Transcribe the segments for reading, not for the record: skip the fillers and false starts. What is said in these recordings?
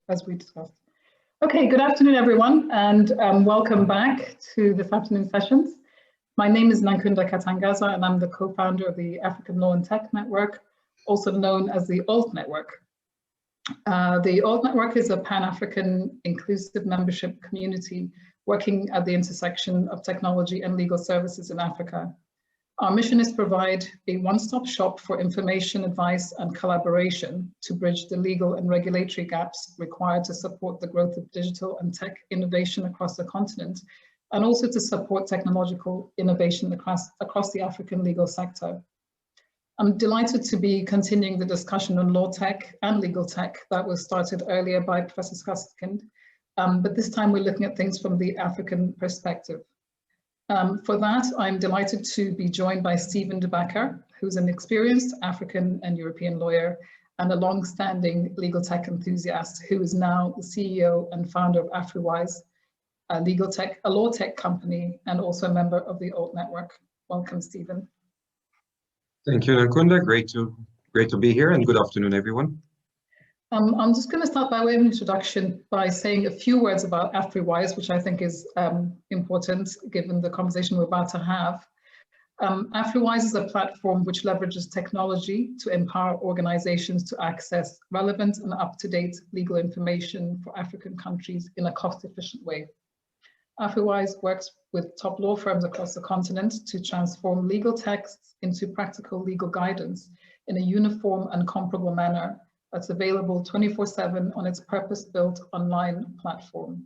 as we discussed. Okay, good afternoon, everyone, and welcome back to this afternoon's sessions. My name is Nankunda Katangaza, and I'm the co-founder of the African Law and Tech Network, also known as the ALT Network. The ALT Network is a Pan-African inclusive membership community working at the intersection of technology and legal services in Africa. Our mission is to provide a one-stop shop for information, advice, and collaboration to bridge the legal and regulatory gaps required to support the growth of digital and tech innovation across the continent, and also to support technological innovation across the African legal sector. I'm delighted to be continuing the discussion on law tech and legal tech that was started earlier by Professor Skaskind, but this time we're looking at things from the African perspective. For that, I'm delighted to be joined by Steven de Backer, who's an experienced African and European lawyer and a long-standing legal tech enthusiast who is now the CEO and founder of Afriwise, a law tech company, and also a member of the ALT Network. Welcome, Steven. Thank you, Nankunda. Great to be here, and good afternoon, everyone. I'm just going to start by way of introduction by saying a few words about Afriwise, which I think is important given the conversation we're about to have. Afriwise is a platform which leverages technology to empower organizations to access relevant and up-to-date legal information for African countries in a cost-efficient way. Afriwise works with top law firms across the continent to transform legal texts into practical legal guidance in a uniform and comparable manner that's available 24/7 on its purpose-built online platform.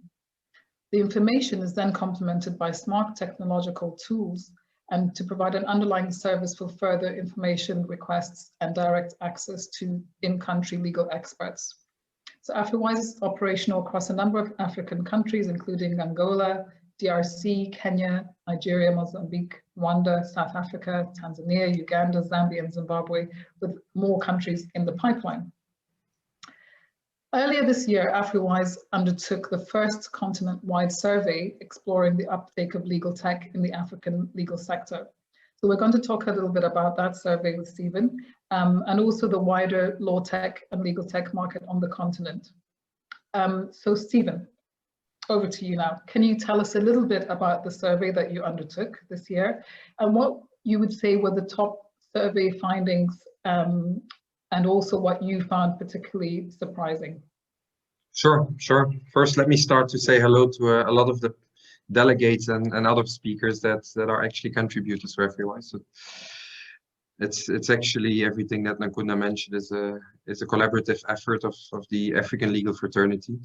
The information is then complemented by smart technological tools and to provide an underlying service for further information requests and direct access to in-country legal experts. So Afriwise is operational across a number of African countries, including Angola, DRC, Kenya, Nigeria, Mozambique, Rwanda, South Africa, Tanzania, Uganda, Zambia, and Zimbabwe, with more countries in the pipeline. Earlier this year, Afriwise undertook the first continent-wide survey exploring the uptake of legal tech in the African legal sector. So we're going to talk a little bit about that survey with Steven, and also the wider law tech and legal tech market on the continent. So Steven, over to you now. Can you tell us a little bit about the survey that you undertook this year and what you would say were the top survey findings and also what you found particularly surprising? Sure. First, let me start to say hello to a lot of the delegates and other speakers that are actually contributors to Afriwise. So it's actually everything that Nankunda mentioned is a collaborative effort of the African legal fraternity,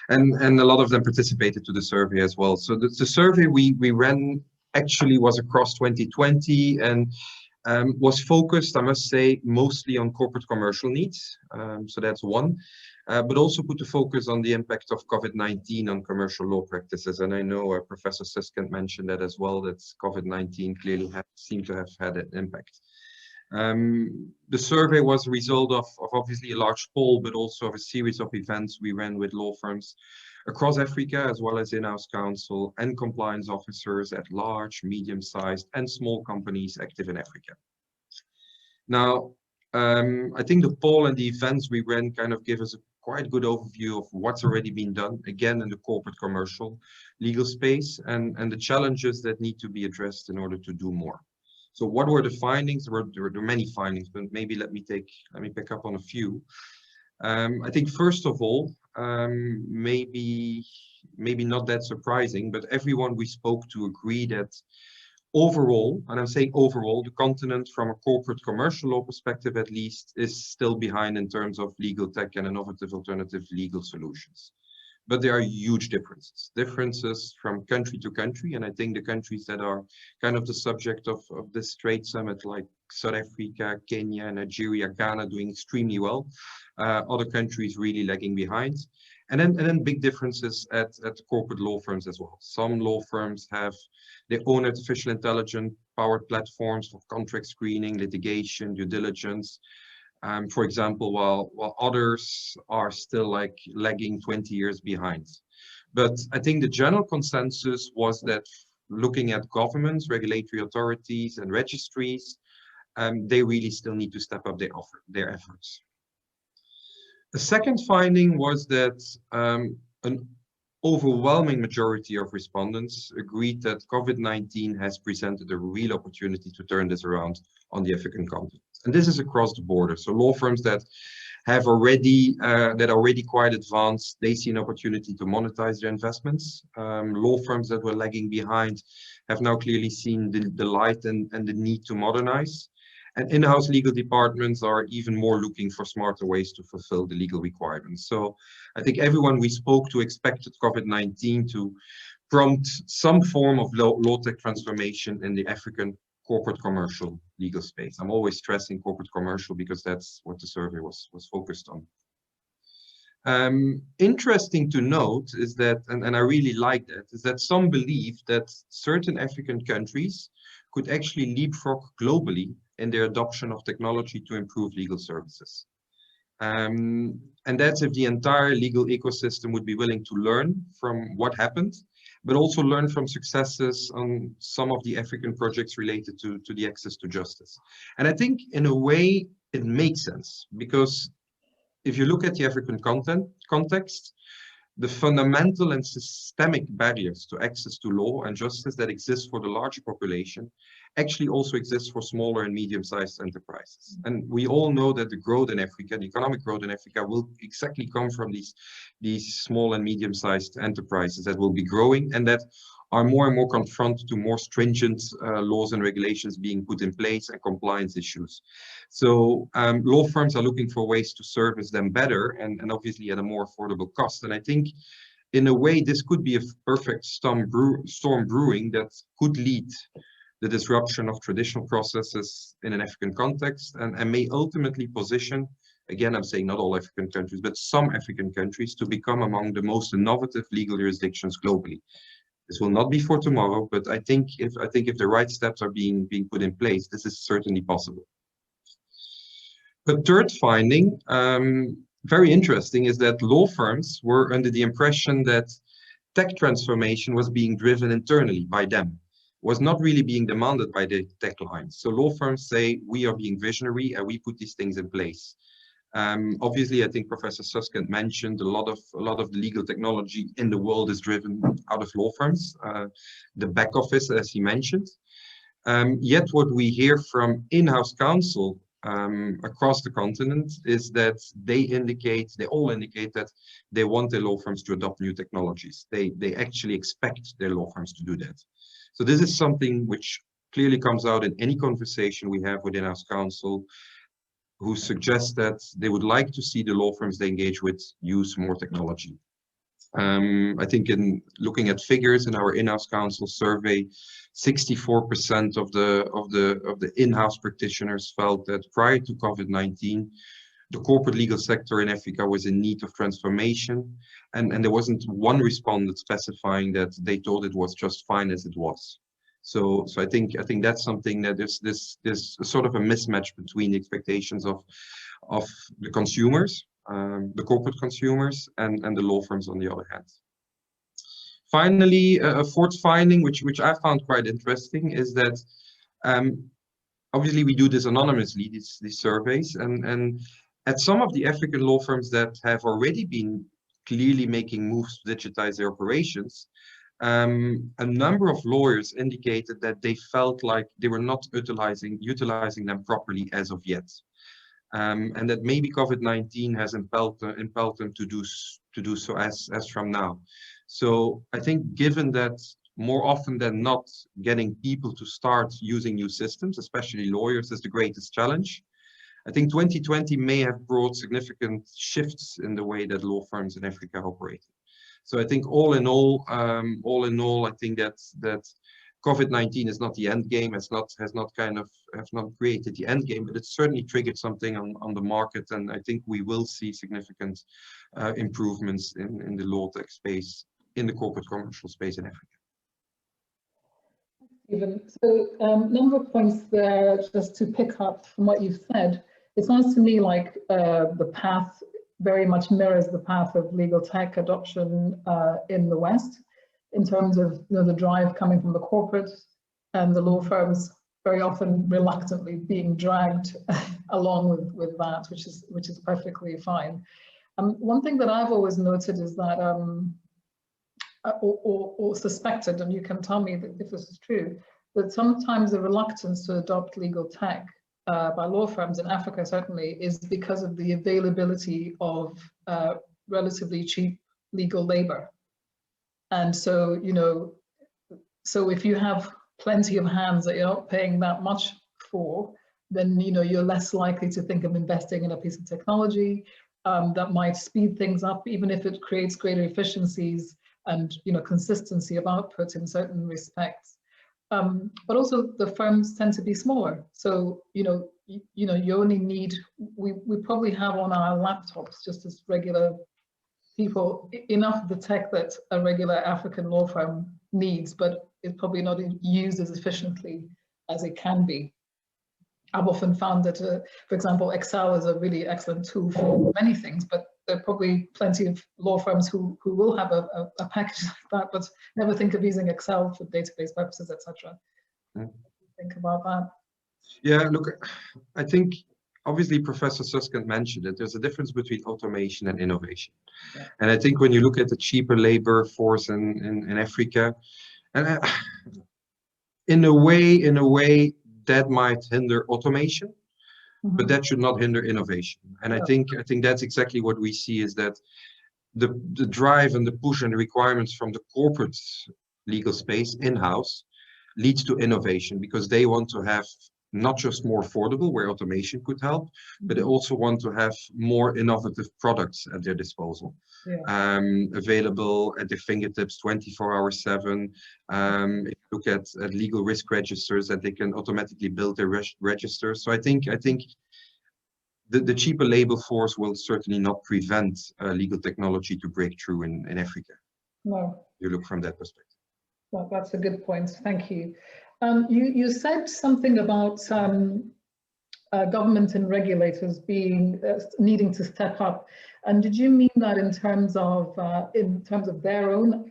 and a lot of them participated to the survey as well. So the survey we ran actually was across 2020 and was focused, I must say, mostly on corporate commercial needs. So that's one, but also put the focus on the impact of COVID-19 on commercial law practices. And I know Professor Skaskind mentioned that as well, that COVID-19 clearly seemed to have had an impact. The survey was a result of obviously a large poll, but also of a series of events we ran with law firms across Africa, as well as in-house counsel and compliance officers at large, medium-sized and small companies active in Africa. Now, I think the poll and the events we ran kind of give us a quite good overview of what's already been done, again, in the corporate commercial legal space and the challenges that need to be addressed in order to do more. So what were the findings? There were many findings, but maybe let me pick up on a few. I think first of all, maybe not that surprising, but everyone we spoke to agreed that overall, and I'm saying overall, the continent from a corporate commercial law perspective at least is still behind in terms of legal tech and innovative alternative legal solutions. But there are huge differences from country to country, and I think the countries that are kind of the subject of this trade summit, like South Africa, Kenya, Nigeria, Ghana, doing extremely well. Other countries really lagging behind. And then big differences at corporate law firms as well. Some law firms have their own artificial intelligence powered platforms for contract screening, litigation, due diligence. For example, while others are still like lagging 20 years behind. But I think the general consensus was that looking at governments, regulatory authorities and registries, they really still need to step up their efforts. The second finding was that an overwhelming majority of respondents agreed that COVID-19 has presented a real opportunity to turn this around on the African continent. And this is across the border. So law firms that have already quite advanced, they see an opportunity to monetize their investments. Law firms that were lagging behind have now clearly seen the light and the need to modernize. And in-house legal departments are even more looking for smarter ways to fulfill the legal requirements. So I think everyone we spoke to expected COVID-19 to prompt some form of law tech transformation in the African corporate commercial legal space. I'm always stressing corporate commercial because that's what the survey was focused on. Interesting to note is that, and I really like that, is that some believe that certain African countries could actually leapfrog globally in their adoption of technology to improve legal services. And that's if the entire legal ecosystem would be willing to learn from what happened, but also learn from successes on some of the African projects related to the access to justice. And I think in a way it makes sense, because if you look at the African context, the fundamental and systemic barriers to access to law and justice that exist for the larger population actually also exist for smaller and medium-sized enterprises. And we all know that the growth in Africa, the economic growth in Africa, will exactly come from these small and medium-sized enterprises that will be growing and that are more and more confronted to more stringent laws and regulations being put in place and compliance issues. So law firms are looking for ways to service them better and obviously at a more affordable cost. And I think in a way, this could be a perfect storm brewing that could lead the disruption of traditional processes in an African context and may ultimately position, again, I'm saying not all African countries, but some African countries to become among the most innovative legal jurisdictions globally. This will not be for tomorrow, but I think if the right steps are being put in place, this is certainly possible. The third finding, very interesting, is that law firms were under the impression that tech transformation was being driven internally by them, was not really being demanded by the tech lines. So law firms say we are being visionary and we put these things in place. Obviously, I think Professor Suskind mentioned a lot of the legal technology in the world is driven out of law firms, the back office, as he mentioned. Yet what we hear from in-house counsel across the continent is that they all indicate that they want their law firms to adopt new technologies. They actually expect their law firms to do that. So this is something which clearly comes out in any conversation we have with in-house counsel, who suggest that they would like to see the law firms they engage with use more technology. I think in looking at figures in our in-house counsel survey, 64% of the in-house practitioners felt that prior to COVID-19, the corporate legal sector in Africa was in need of transformation, and there wasn't one respondent specifying that they thought it was just fine as it was. So I think that's something that there's sort of a mismatch between the expectations of the consumers, the corporate consumers, and the law firms on the other hand. Finally, a fourth finding, which I found quite interesting, is that obviously we do this anonymously, these surveys, and at some of the African law firms that have already been clearly making moves to digitize their operations, a number of lawyers indicated that they felt like they were not utilizing them properly as of yet, and that maybe COVID-19 has impelled them to do so as from now. So I think given that more often than not, getting people to start using new systems, especially lawyers, is the greatest challenge. I think 2020 may have brought significant shifts in the way that law firms in Africa operate. So I think all in all, I think that COVID-19 is not the end game. Has not created the end game, but it certainly triggered something on the market, and I think we will see significant improvements in the law tech space, in the corporate commercial space in Africa. Stephen, so number of points there, just to pick up from what you've said. It sounds to me like the path very much mirrors the path of legal tech adoption in the West, in terms of the drive coming from the corporate and the law firms very often reluctantly being dragged along with that, which is perfectly fine. One thing that I've always noted is that, or suspected, and you can tell me if this is true, that sometimes the reluctance to adopt legal tech by law firms in Africa certainly is because of the availability of relatively cheap legal labor. And so, so if you have plenty of hands that you're not paying that much for, then you're less likely to think of investing in a piece of technology that might speed things up, even if it creates greater efficiencies and consistency of output in certain respects. But also the firms tend to be smaller, so you only need, we probably have on our laptops, just as regular people, enough of the tech that a regular African law firm needs, but it's probably not used as efficiently as it can be. I've often found that, for example, Excel is a really excellent tool for many things, but there are probably plenty of law firms who will have a package like that, but never think of using Excel for database purposes, etc. Think about that. Yeah, look, I think obviously Professor Suskind mentioned it. There's a difference between automation and innovation. Yeah. And I think when you look at the cheaper labor force in Africa, and in a way that might hinder automation, but that should not hinder innovation. And I think that's exactly what we see, is that the drive and the push and the requirements from the corporate legal space in-house leads to innovation, because they want to have not just more affordable, where automation could help, but they also want to have more innovative products at their disposal, available at their fingertips 24/7. If you look at legal risk registers, that they can automatically build their registers. So I think the cheaper labor force will certainly not prevent legal technology to break through in Africa. No. You look from that perspective. Well, that's a good point. Thank you. You said something about government and regulators needing to step up, and did you mean that in terms of their own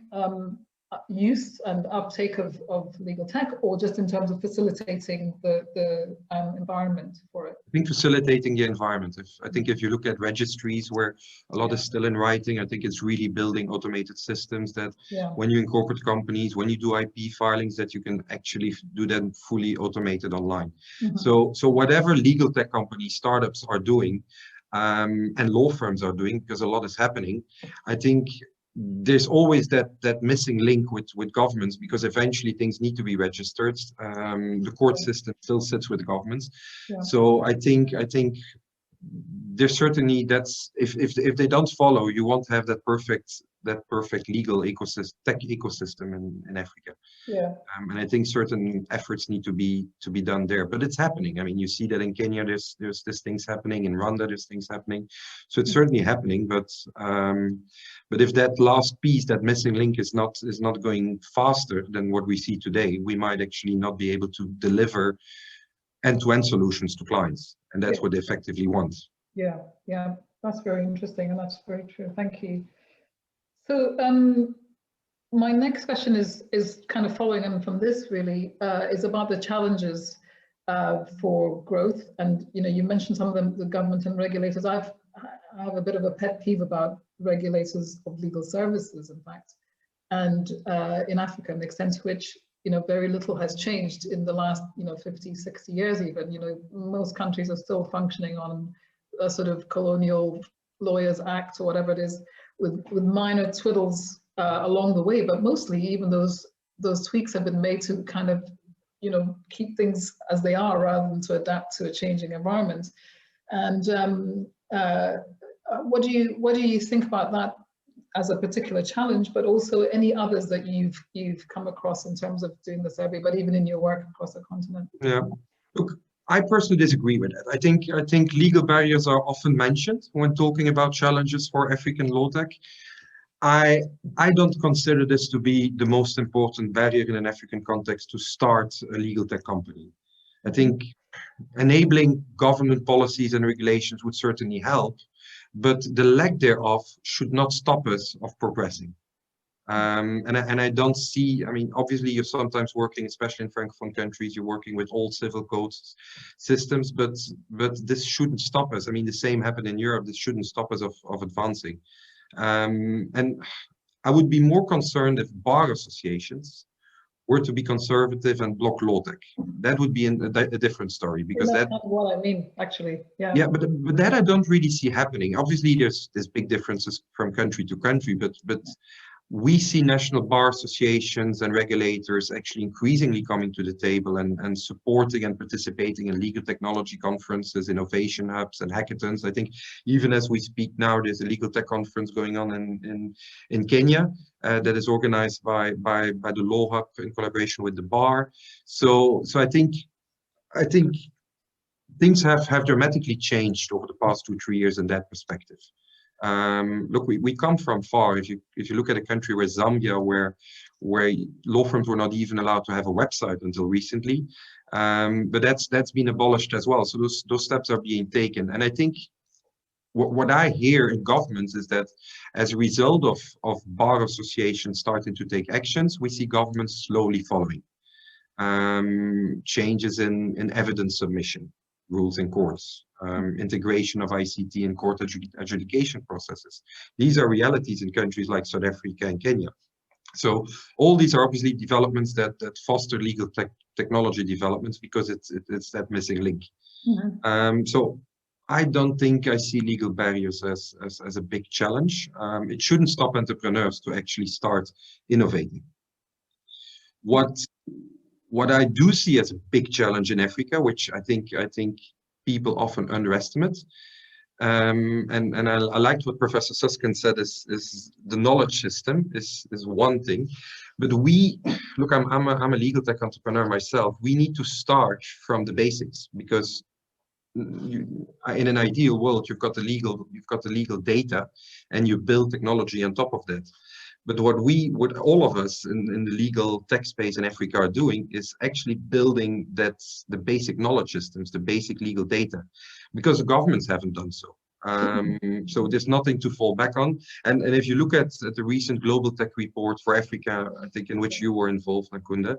use and uptake of legal tech, or just in terms of facilitating the environment for it? I think facilitating the environment. I think if you look at registries where a lot is still in writing, I think it's really building automated systems that when you incorporate companies, when you do IP filings, that you can actually do them fully automated online. So whatever legal tech companies, startups are doing, and law firms are doing, because a lot is happening, I think there's always that missing link with governments, because eventually things need to be registered. The court system still sits with governments. So I think there's certainly, that's if they don't follow, you won't have that perfect legal ecosystem, tech ecosystem in Africa. And I think certain efforts need to be done there, but it's happening. I mean, you see that in Kenya, there's things happening, in Rwanda there's things happening, so it's certainly happening. But if that last piece, that missing link, is not going faster than what we see today, we might actually not be able to deliver end-to-end solutions to clients, and that's what they effectively want. Yeah, that's very interesting, and that's very true. Thank you. So my next question is kind of following on from this, really, is about the challenges for growth. And you mentioned some of them, the government and regulators. I have a bit of a pet peeve about regulators of legal services, in fact, and in Africa, and the extent to which very little has changed in the last 50, 60 years even. Most countries are still functioning on a sort of colonial lawyers act, or whatever it is, with minor twiddles along the way, but mostly even those tweaks have been made to kind of keep things as they are, rather than to adapt to a changing environment. And what do you think about that as a particular challenge, but also any others that you've come across in terms of doing the survey, but even in your work across the continent? Yeah, look, I personally disagree with that. I think legal barriers are often mentioned when talking about challenges for African law tech. I don't consider this to be the most important barrier in an African context to start a legal tech company. I think enabling government policies and regulations would certainly help, but the lack thereof should not stop us of progressing. And I don't see, I mean, obviously you're sometimes working, especially in Francophone countries, you're working with old civil code systems, but this shouldn't stop us. I mean, the same happened in Europe. This shouldn't stop us of advancing. And I would be more concerned if bar associations were to be conservative and block law tech. That would be a different story, because that's not what I mean, actually. Yeah, but that I don't really see happening. Obviously, there's big differences from country to country, but we see national bar associations and regulators actually increasingly coming to the table and supporting and participating in legal technology conferences, innovation hubs, and hackathons. I think even as we speak now, there's a legal tech conference going on in Kenya that is organized by the Law Hub in collaboration with the bar. So I think things have dramatically changed over the past 2-3 years in that perspective. Look, we come from far. If you look at a country where Zambia, where law firms were not even allowed to have a website until recently, but that's been abolished as well. So those steps are being taken, and I think what I hear in governments is that as a result of bar associations starting to take actions, we see governments slowly following. Changes in evidence submission rules in courts, integration of ICT in court adjudication processes. These are realities in countries like South Africa and Kenya. So all these are obviously developments that foster legal technology developments, because it's that missing link. So I don't think I see legal barriers as a big challenge. It shouldn't stop entrepreneurs to actually start innovating. What I do see as a big challenge in Africa, which I think people often underestimate, and I liked what Professor Susskind said, is the knowledge system is one thing, but look, I'm a legal tech entrepreneur myself. We need to start from the basics, because in an ideal world, you've got the legal data, and you build technology on top of that. But what all of us in the legal tech space in Africa are doing is actually building the basic knowledge systems, the basic legal data, because the governments haven't done so. So there's nothing to fall back on. And if you look at the recent Global Tech Report for Africa, I think in which you were involved, Nankunda,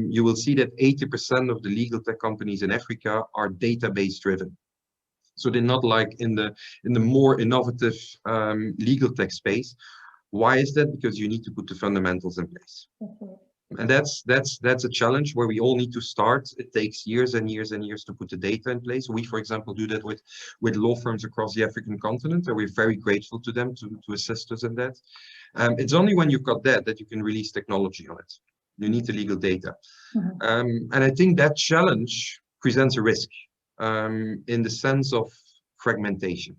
you will see that 80% of the legal tech companies in Africa are database driven. So they're not like in the more innovative legal tech space. Why is that? Because you need to put the fundamentals in place. And that's a challenge where we all need to start. It takes years and years and years to put the data in place. We, for example, do that with law firms across the African continent, and we're very grateful to them to assist us in that. It's only when you've got that you can release technology on it. You need the legal data. And I think that challenge presents a risk in the sense of fragmentation,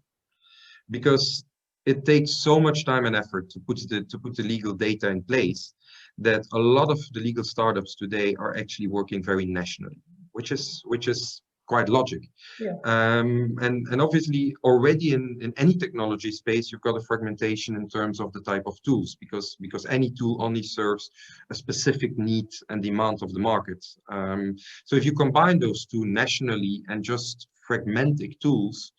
because it takes so much time and effort to put the legal data in place that a lot of the legal startups today are actually working very nationally, which is quite logic. And obviously already in any technology space, you've got a fragmentation in terms of the type of tools, because any tool only serves a specific need and demand of the market. So if you combine those two nationally and just fragmenting tools,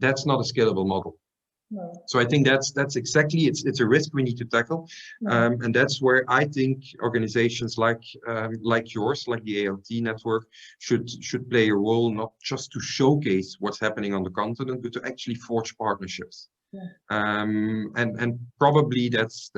that's not a scalable model. So I think that's exactly, it's a risk we need to tackle. And that's where I think organizations like yours, like the ALT network, should play a role, not just to showcase what's happening on the continent, but to actually forge partnerships. And probably that's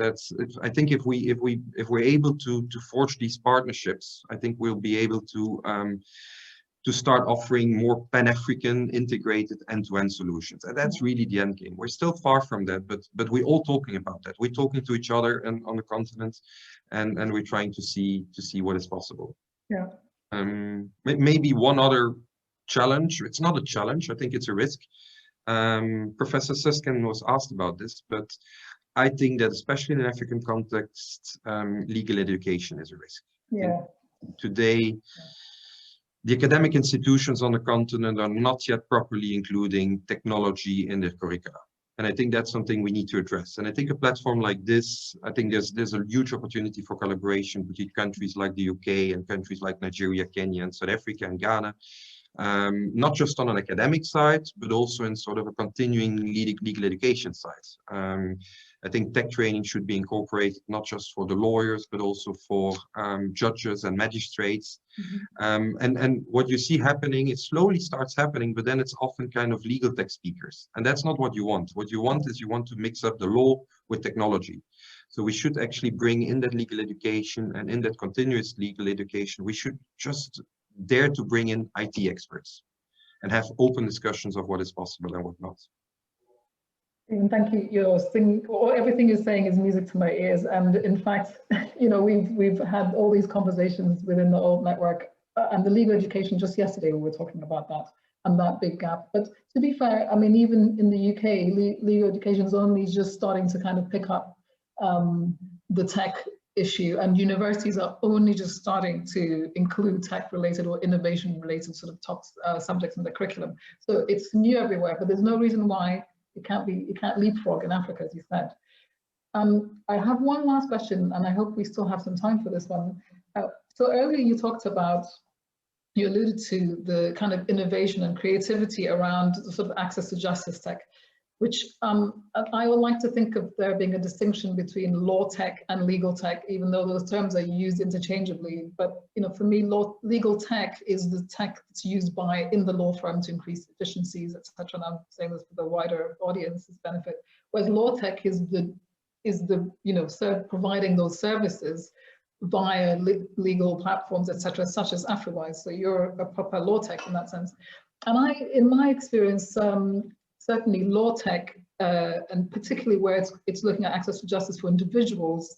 I think if we're able to forge these partnerships, I think we'll be able to start offering more Pan-African integrated end-to-end solutions. And that's really the end game. We're still far from that, but we're all talking about that. We're talking to each other and on the continent, and we're trying to see what is possible. Maybe one other challenge. It's not a challenge, I think it's a risk. Professor Susskind was asked about this, but I think that especially in an African context, legal education is a risk. Today, the academic institutions on the continent are not yet properly including technology in their curricula. And I think that's something we need to address. And I think a platform like this, I think there's a huge opportunity for collaboration between countries like the UK and countries like Nigeria, Kenya, and South Africa and Ghana, not just on an academic side, but also in sort of a continuing legal education side. I think tech training should be incorporated not just for the lawyers, but also for judges and magistrates. And what you see happening, it slowly starts happening, but then it's often kind of legal tech speakers. And that's not what you want. What you want is you want to mix up the law with technology. So we should actually bring in that legal education, and in that continuous legal education, we should just dare to bring in IT experts and have open discussions of what is possible and what not. And thank you. Everything you're saying is music to my ears. And in fact, you know, we've had all these conversations within the old network and the legal education. Just yesterday we were talking about that and that big gap. But to be fair, I mean, even in the UK, legal education is only just starting to kind of pick up the tech issue, and universities are only just starting to include tech-related or innovation-related sort of top subjects in the curriculum. So it's new everywhere, but there's no reason why it can't leapfrog in Africa, as you said. I have one last question, and I hope we still have some time for this one. So earlier you talked about, you alluded to the kind of innovation and creativity around the sort of access to justice tech, which I would like to think of there being a distinction between law tech and legal tech, even though those terms are used interchangeably. But you know, for me, legal tech is the tech that's used in the law firm to increase efficiencies, etc. And I'm saying this for the wider audience's benefit. Whereas law tech is the you know, providing those services via legal platforms, etc., such as Afriwise. So you're a proper law tech in that sense. And in my experience, certainly law tech, and particularly where it's looking at access to justice for individuals,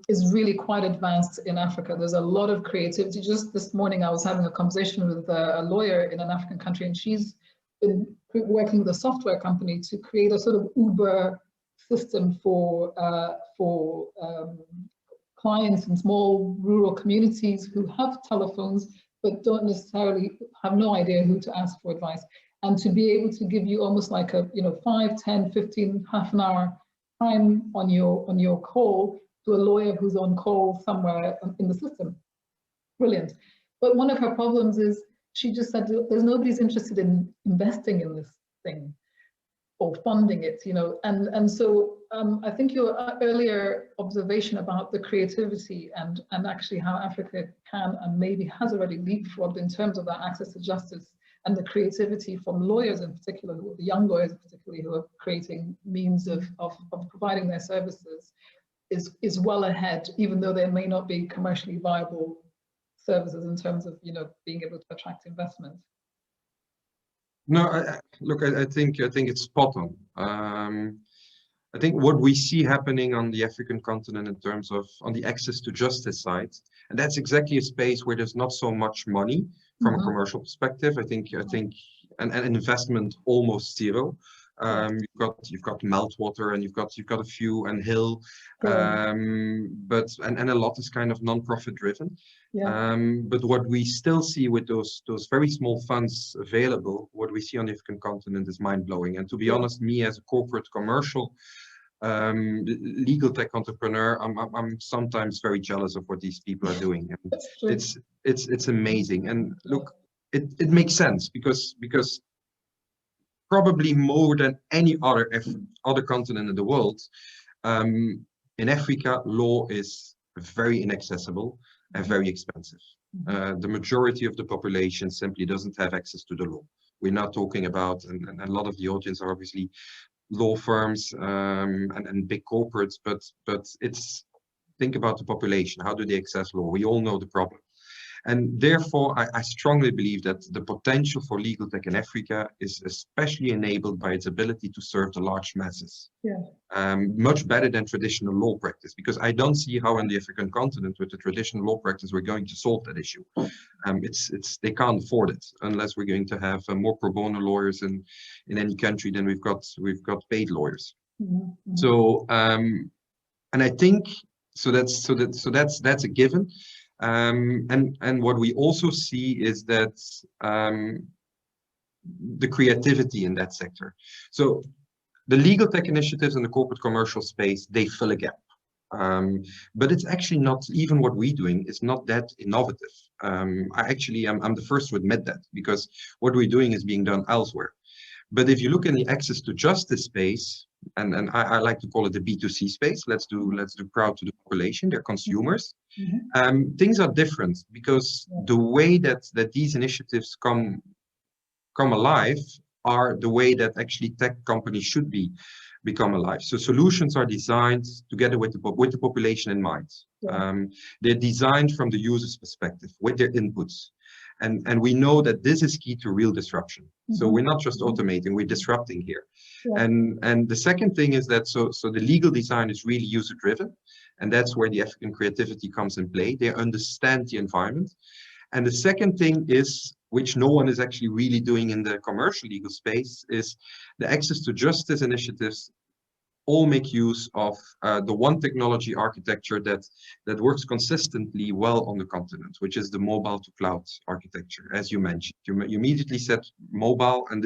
is really quite advanced in Africa. There's a lot of creativity. Just this morning, I was having a conversation with a lawyer in an African country, and she's been working with a software company to create a sort of Uber system for clients in small rural communities who have telephones, but don't necessarily have no idea who to ask for advice. And to be able to give you almost like a, you know, 5, 10, 15, half an hour time on your call to a lawyer who's on call somewhere in the system. Brilliant. But one of her problems is she just said there's nobody's interested in investing in this thing or funding it, you know. And so I think your earlier observation about the creativity and actually how Africa can and maybe has already leapfrogged in terms of that access to justice, and the creativity from lawyers in particular, the young lawyers particularly, who are creating means of providing their services, is well ahead, even though there may not be commercially viable services in terms of, you know, being able to attract investment. No, look, I think it's spot on. I think what we see happening on the African continent in terms of on the access to justice side, and that's exactly a space where there's not so much money from a commercial perspective. I think an investment almost zero. You've got Meltwater, and you've got a few, and Hill, but a lot is kind of non-profit driven. Yeah. But what we still see with those very small funds available, what we see on the African continent is mind-blowing. And to be honest, me as a corporate commercial legal tech entrepreneur, I'm sometimes very jealous of what these people are doing. And it's amazing. And look, it makes sense because probably more than any other continent in the world, in Africa, law is very inaccessible and very expensive. The majority of the population simply doesn't have access to the law. We're not talking about, and a lot of the audience are obviously law firms and big corporates, but it's, think about the population. How do they access law? We all know the problem. And therefore, I strongly believe that the potential for legal tech in Africa is especially enabled by its ability to serve the large masses. Yeah. Much better than traditional law practice, because I don't see how in the African continent with the traditional law practice we're going to solve that issue. They can't afford it unless we're going to have more pro bono lawyers in any country than we've got paid lawyers. Mm-hmm. So and I think that's a given. And what we also see is that the creativity in that sector. So the legal tech initiatives in the corporate commercial space, they fill a gap. But it's actually not, even what we're doing is not that innovative. I'm the first to admit that, because what we're doing is being done elsewhere. But if you look in the access to justice space, and I like to call it the B2C space, let's do proud to the population, they're consumers. Things are different, because the way that these initiatives come alive are the way that actually tech companies should become alive. So solutions are designed together with the population in mind. They're designed from the user's perspective with their inputs. And we know that this is key to real disruption. So we're not just automating, we're disrupting here. And the second thing is that so the legal design is really user driven. And that's where the African creativity comes in play. They understand the environment. And the second thing is, which no one is actually really doing in the commercial legal space, is the access to justice initiatives all make use of the one technology architecture that works consistently well on the continent, which is the mobile to cloud architecture, as you mentioned. You immediately said mobile, and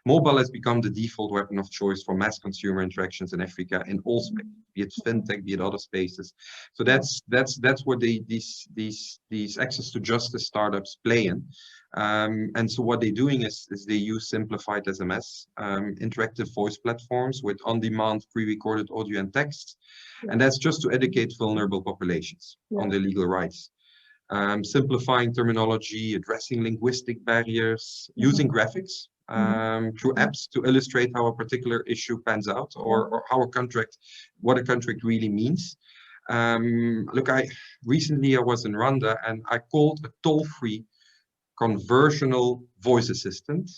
mobile has become the default weapon of choice for mass consumer interactions in Africa in all spaces, be it fintech, be it other spaces. So that's what these access to justice startups play in. And so what they're doing is they use simplified SMS, interactive voice platforms with on-demand pre-recorded audio and text. And that's just to educate vulnerable populations on their legal rights. Simplifying terminology, addressing linguistic barriers, using graphics through apps to illustrate how a particular issue pans out, or how what a contract really means. Look, recently I was in Rwanda and I called a toll-free conversational voice assistant,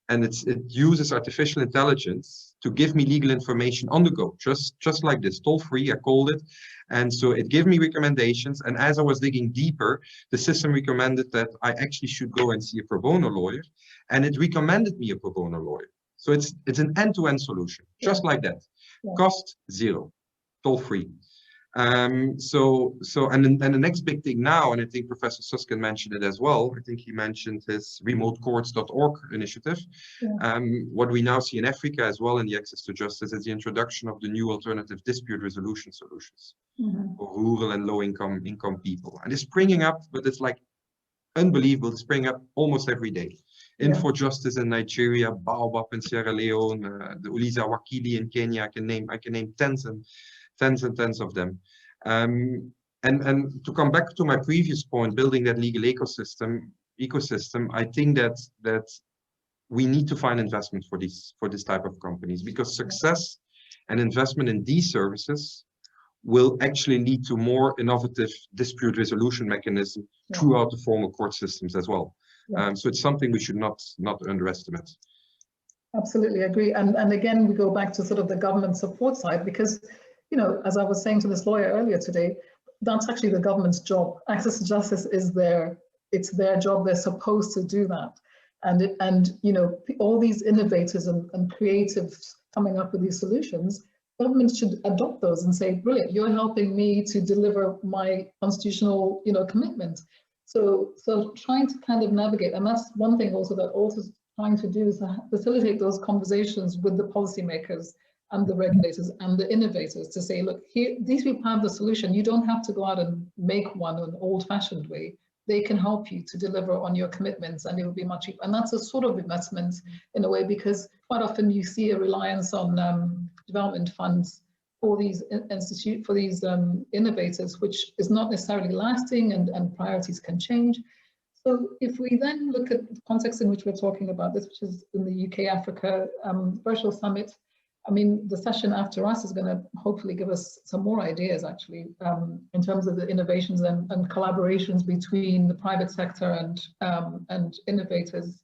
and it uses artificial intelligence to give me legal information on the go, just like this, toll-free. I called it, and so it gave me recommendations, and as I was digging deeper, the system recommended that I actually should go and see a pro bono lawyer, and it recommended me a pro bono lawyer. So it's an end-to-end solution, just like that. Cost zero, toll-free. And the next big thing now, and I think Professor Susskind mentioned it as well, I think he mentioned his remotecourts.org initiative. What we now see in Africa as well in the access to justice is the introduction of the new alternative dispute resolution solutions for rural and low-income people. And it's springing up, but it's like unbelievable, it's springing up almost every day. Info Justice in Nigeria, Baobab in Sierra Leone, the Uliza Wakili in Kenya, I can name tens and tens of them. And to come back to my previous point, building that legal ecosystem, I think that we need to find investment for this type of companies, because success and investment in these services will actually lead to more innovative dispute resolution mechanisms throughout the formal court systems as well. So it's something we should not underestimate. Absolutely agree. And again, we go back to sort of the government support side, because, you know, as I was saying to this lawyer earlier today, that's actually the government's job. Access to justice is it's their job. They're supposed to do that. And you know, all these innovators and creatives coming up with these solutions, governments should adopt those and say, brilliant, you're helping me to deliver my constitutional, you know, commitment. So trying to kind of navigate, and that's one thing also that ALT's trying to do, is to facilitate those conversations with the policymakers and the regulators and the innovators to say, look, here, these people have the solution. You don't have to go out and make one in an old-fashioned way. They can help you to deliver on your commitments, and it will be much cheaper. And that's a sort of investment in a way, because quite often you see a reliance on development funds for these innovators, which is not necessarily lasting, and priorities can change. So if we then look at the context in which we're talking about this, which is in the UK Africa Virtual Summit, I mean, the session after us is going to hopefully give us some more ideas, actually, in terms of the innovations and collaborations between the private sector and innovators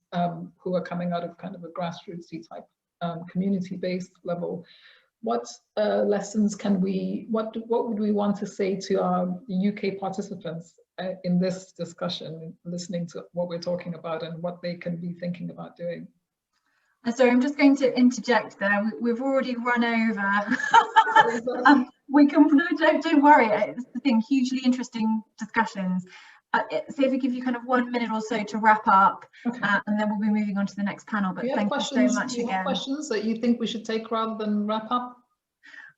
who are coming out of kind of a grassrootsy type community-based level. What lessons what would we want to say to our UK participants in this discussion, listening to what we're talking about and what they can be thinking about doing? Sorry, I'm just going to interject there. We've already run over. We can, don't worry. It's the thing, hugely interesting discussions. So if we give you kind of 1 minute or so to wrap up, and then we'll be moving on to the next panel. But thank you so much again. Questions that you think we should take rather than wrap up?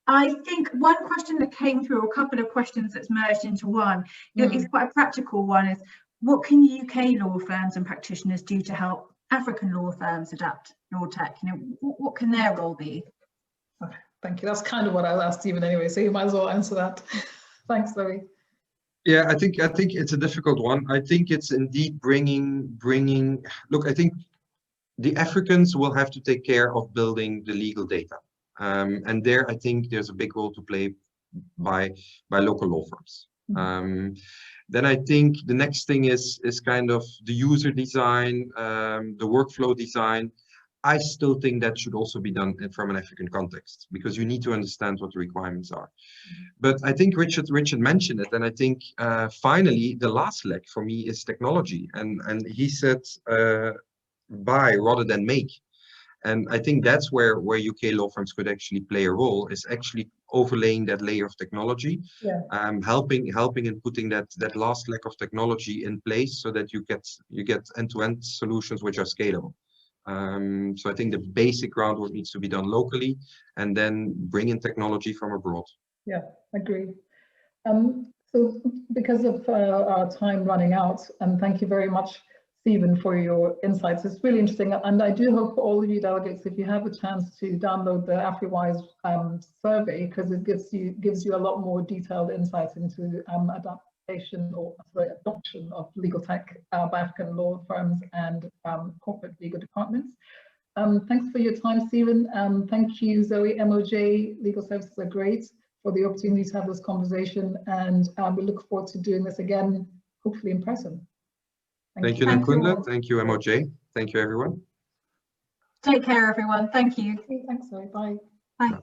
I think one question that came through, or a couple of questions that's merged into one, it's quite a practical one, is what can UK law firms and practitioners do to help African law firms adapt law tech? You know, what can their role be? Okay, thank you. That's kind of what I asked Stephen anyway, so you might as well answer that. Thanks, Zoe. Yeah, I think it's a difficult one. I think it's indeed bringing. Look, I think the Africans will have to take care of building the legal data, and there I think there's a big role to play by local law firms. Then I think the next thing is kind of the user design, the workflow design. I still think that should also be done from an African context, because you need to understand what the requirements are. But I think Richard mentioned it, and I think finally the last leg for me is technology, and he said buy rather than make. And I think that's where UK law firms could actually play a role, is actually overlaying that layer of technology, helping and putting that last leg of technology in place, so that you get end-to-end solutions which are scalable. So I think the basic groundwork needs to be done locally, and then bring in technology from abroad. Yeah, agree. So because of our time running out, and thank you very much, Stephen, for your insights. It's really interesting, and I do hope for all of you delegates, if you have a chance to download the Afriwise survey, because it gives you a lot more detailed insights into adaptation or adoption of legal tech by African law firms and corporate legal departments. Thanks for your time, Stephen. Thank you, Zoe. MOJ Legal Services are great for the opportunity to have this conversation, and we look forward to doing this again, hopefully in person. Thank you, Nankunda. Thank you, MOJ. Thank you, everyone. Take care, everyone. Thank you. Thanks, Zoe. Bye. Bye.